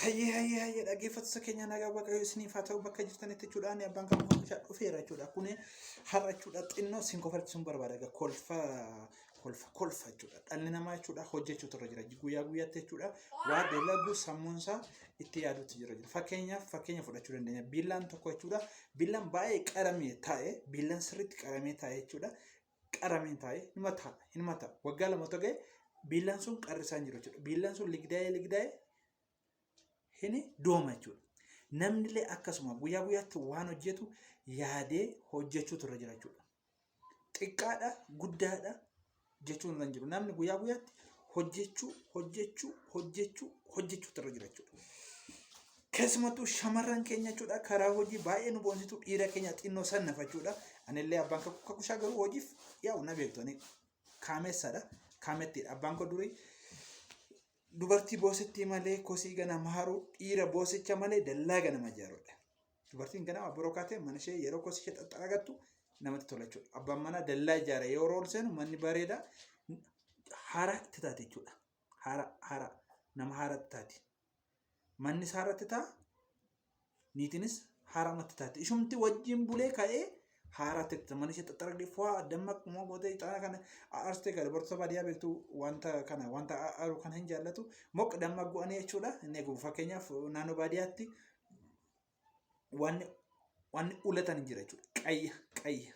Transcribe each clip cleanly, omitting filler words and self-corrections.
Hayye dhaggeeffattoota keenya nagaa waaqayyo isiniif haa ta'u bakka jirtanitti jechuudhaan abbaan kan oomishaa dhufeera jechuudha. Kun har'a jechuudha xinnoo isin kofalchisuun barbaada. Kolfa jechuudha. Dhalli namaa jechuudha hojjechuutu irra jira. Guyyaa guyyaatti jechuudha waa dalagu sammuunsaa itti yaaduutu jira. Fakkeenya fudhachuu dandeenya. Biillaan tokko jechuudha biillaan baay'ee qaramee taa'ee biillaan sirriitti qaramee taa'ee jechuudha. Qaramee taa'ee hin mata. Waggaa lama ta'ee biillaan sun qarrisaan jiru jechuudha. Biillaan sun ligdaa'ee hini dooma jechuudha. Namni illee akkasuma guyyaa guyyaatti waan hojjetu yaadee hojjechuutu irra jira jechuudha. Xiqqaadha guddaadha jechuun irra jiru. Namni guyyaa guyyaatti hojjechuutu irra jira jechuudha. Keessumattuu shamarran keenya jechuudha karaa hojii baay'ee nu boonsitu dhiira keenya xinnoo sannafa jechuudha. Anillee abbaan kakushaa garuu hojiif yaa'u na beektoni kaameessadha. Kaamettiidha. Abbaan koo durii dubartii boosetti malee kosii ganama haruu dhiira boosicha malee dallaa ganama ijaaruudha. Dubartiin ganama biroo kaatee mana ishee yeroo kosii ishee xaxxaragattu namatti tola jechuudha. Abbaan manaa dallaa ijaara yeroo ol seenu manni bareeda haara itti taate jechuudha. Haara nama haara itti taate. Mannis haara itti ta'a niitinis haara itti taate. Ishumti wajjin bulee ka'ee haara itti taate manni ishee xaxxaragdee fo'aa dammaquma gootee ixaana kana aarstee gara dubartoota baadiyyaa beektu wanta aaru kana hin jaallatu moq dammaq go'anii jechuudha. Inni eegu fakkeenyaaf naannoo baadiyyaatti waan ulatan jira jechuudha. Qayya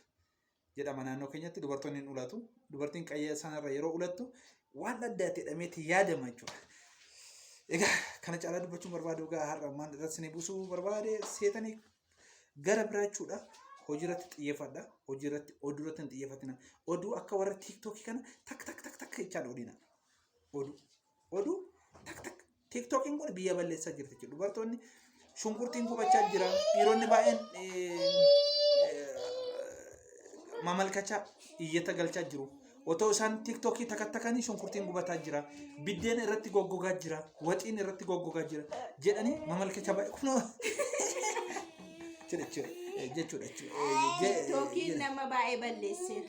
jedhama naannoo keenyatti dubartoonni hin ulatu. Dubartiin qayya sanarra yeroo ulattu waan addaatti hidhameetti yaadama jechuudha. Egaa kana caalaa dubbachuun barbaadu egaa har'a maan irratti isin buusuu barbaade seetanii gara biraa jechuudha. Hojii irratti xiyyeeffadha. Hojii irratti oduu irratti hin xiyyeeffatina. Oduu akka warra tiiktookii kana tak jechaa oolina. Oduu tak. Tiiktookiin kun biyya balleessaa jirti jechuudha. Dubartoonni shunkurtiin gubachaa jira. Dhiironni baay'een mamalkachaa iyyata galchaa jiru. Otoo isaan tiiktookii takattakanii shunkurtiin gubataa jira. Biddeen irratti goggogaa jira. Waxiin irratti goggogaa jira. Jedhanii mamalkachaa baay'ee kunoo jechuudha. TikTokiin nama baay'ee balleesseera.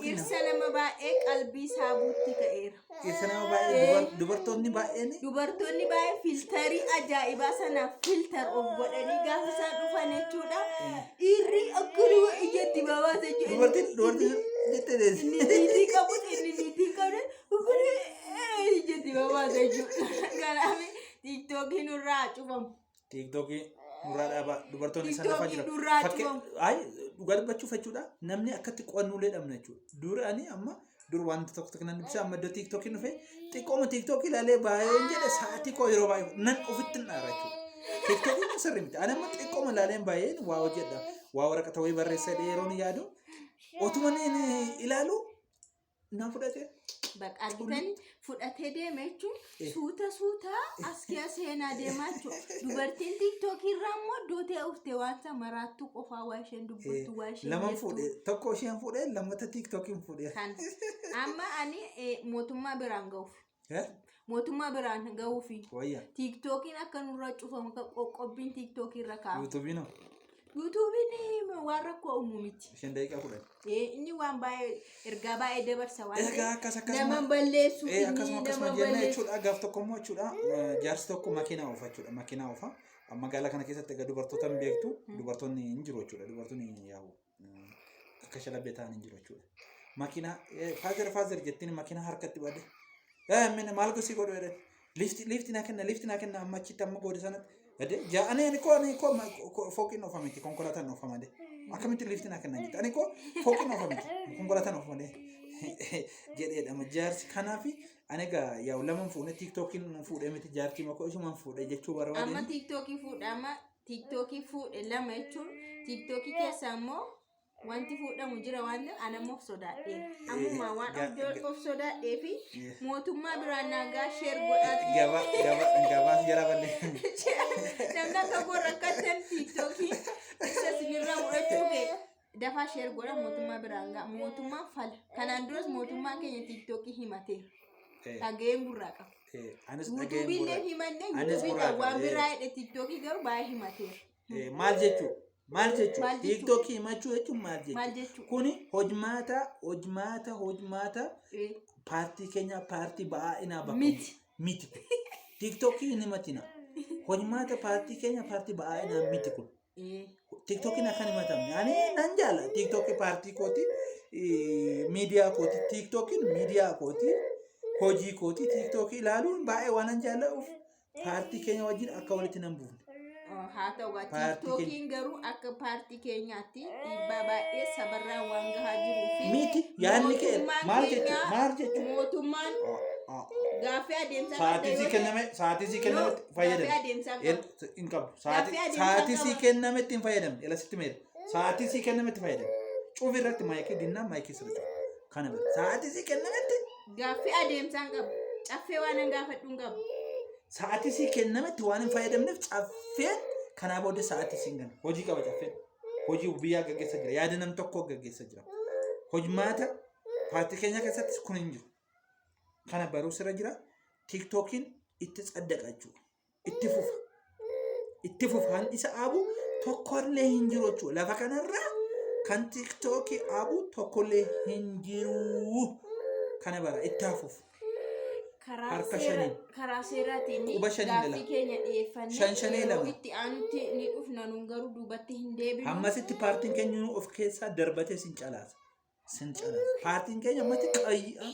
Dhirsa nama baay'ee qalbii isaa buutti ka'eera. Dhirsa nama baay'ee dubartoonni baay'ee filtarii ajaa'ibaa sanaaf filtar of godhanii gaafa isaan dhufan jechuudha. Dhiirri akkanuma ijatti babaasa jechuudha. Dubartiin niitii qabu ijatti babaasa jechuudha. Kanaaf TikTokiin irraa cufamu. TikTokii nurraa dhaabaa dubartoonni sanafaa jira. Dhugaa dubbachuuf jechuudha namni akkatti qo'annuulee dhabna jechuudha. Duraanii amma wanta tokko nan ibsa amma iddoo tiiktookii dhufe xiqqooma tiiktookii ilaalee baay'een jedhe sa'aatii koo yeroo baay'ee nan ofitti hin dhaara jechuudha. Tiiktookiin sirrii miti. Ani amma xiqqooma ilaaleen baay'een waa hojjedha. Waa waraqata wayii barreessaa yeroo ni yaadu otuma ilaalu na fudhate. Bakka argitanii fudhatee deeme jechuun suuta as keessa seenaa deemaa jechuudha. Dubartiin tiiktookii irraa immoo dootee uffite wanta maraattuu qofaa waa isheen dubbattu waa isheen lama fuudhee tokko isheen fuudhee lamata tiiktookiin fuudhee. Amma ani mootummaa biraan ga'uufi tiiktookiin akka nurra cufamu qoqqobbiin tiiktookii irra kaa'amu. YouTubein waan rakkoo uumu miti. Isheen daqiiqaa fudhan. Inni waan baay'ee ergaa baay'ee dabarsa waan ta'eef nama balleessu akkasuma jenna jechuudha. Gaaf tokko immoo jechuudha jaarsi tokko makiinaa oofa jechuudha. Makiinaa oofa magaalaa kana keessatti egaa dubartoota hin beektu dubartoonni hin jiru jechuudha. Dubartoonni yaa'u akka shalabbee ta'an hin jiru jechuudha. Makiinaa faazer jettiin makiinaa harkatti baadde. Maal gosii godhu jedhe lifti naa kenna amma achitti amma goode sanatti. Ani ko fooqiin oofame miti konkolaataan oofamade. Akkamitti lifti naa kennan jetti. Ani ko fooqiin oofame miti konkolaataan oofamade jedheedha. Jaarsi kanaaf ani egaa yaa'u lama fuudhee tiiktookiin fuudhee miti jaartii makoo isumaan fuudhee jechuu barbaade. Amma tiiktookii fuudhe lama jechuun tiiktookii keessa immoo wanti fuudhamu jira waan anammoo sodaadhee ammuma waan of sodaadhee fi mootummaa biraan nagaa sheer godhaati. Gabaas jala ballee. Namni akka gorra akkatan tiiktookii isa sinirra mudhachuu beeka. Dafaa sheer godha mootummaa biraan gaa mootummaan fala. Kanaan duras mootummaan keenya tiiktookii himateera. Dhageen gurraa qaba. Yuutuubiillee himanne yuutuubiidhaan waan biraa jedhe tiiktookii garuu baay'ee himateera. Maal jechuudha? Maal jechuudha? TikTokii himachuu jechuun maal jechuudha? Kuni hojmaata paartii keenya paartii baay'inaa bakka miti. TikTokii hin himatina. Hojmaata paartii keenya paartii baay'inaan miti kun. Eh. TikTokiin akkan himatamne. Ani nan jaala TikTokii paartii kooti miidiyaa kooti TikTokiin miidiyaa kooti hojii kooti TikTokii ilaaluun baay'ee waan nan jaala'uuf paartii keenya wajjin akka walitti nan buufne. Haa ta'u TikTokiin garuu akka paartii keenyaatti dhiibbaa baay'ee sabarraa waan gahaa jiruu fi miti yaadni kee maal jechuudha mootummaan gaaffii adeemsaa sa'aatii sii kenname fayyadame hin qabu sa'aatii sii kenname ittiin fayyadamne elasitti meera sa'aatii sii kenname itti fayyadame cufi irratti maayikii dinnaa maayikii sirriitti kana bira sa'aatii sii kennametti gaaffii adeemsaa hin qabu caffee waan hin gaafadhu hin qabu. Sa'aatii sii kennametti waan hin fayyadamneef caffeen kanaa booda sa'aatii siin ganna hojii qaba caffeen hojii biyyaa gaggeessa jira yaada nam tokko gaggeessa jira hojmaata paartii keenya keessatti kun hin jiru kana baruu sirra jira TikTokiin itti saddaqa jechuudha itti fufa han isa aabu tokkollee hin jiru jechuudha lafa kanarraa kan TikTokii aabu tokkollee hin jiru kana bara itti hafuuf. Karaa seeraatiin gaaffii keenya dhiyeeffannee yeroo itti aanutti ni dhufna nuun garuu duubatti hin deebinu. Ammasitti paartiin keenya of keessaa darbatee sin calaasa. Paartiin keenya ammatti qayyaan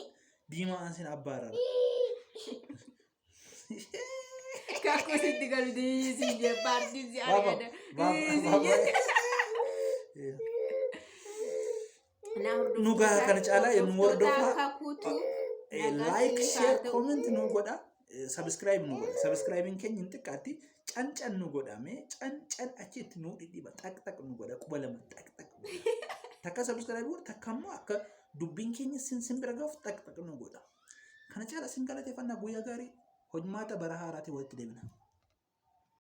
diimaan sin abbaarara. Kakkusitti galu diisii paartiin si argata. Nugaa kana caalaa yemmuu hordofaa. Like, share, comment nu godha, subscribe nu godha. Subscribe keenya hin xiqqaatti cancan nu godhame cancan achitti nu dhidhiiba xaq nu godha quba lama xaq. Takka subscribe godha takka immoo akka dubbiin keenya sin bira gahuuf xaq nu godha. Kana caala sin galateeffannaa guyyaa gaarii hojmaata bara haaraatiin walitti deebina.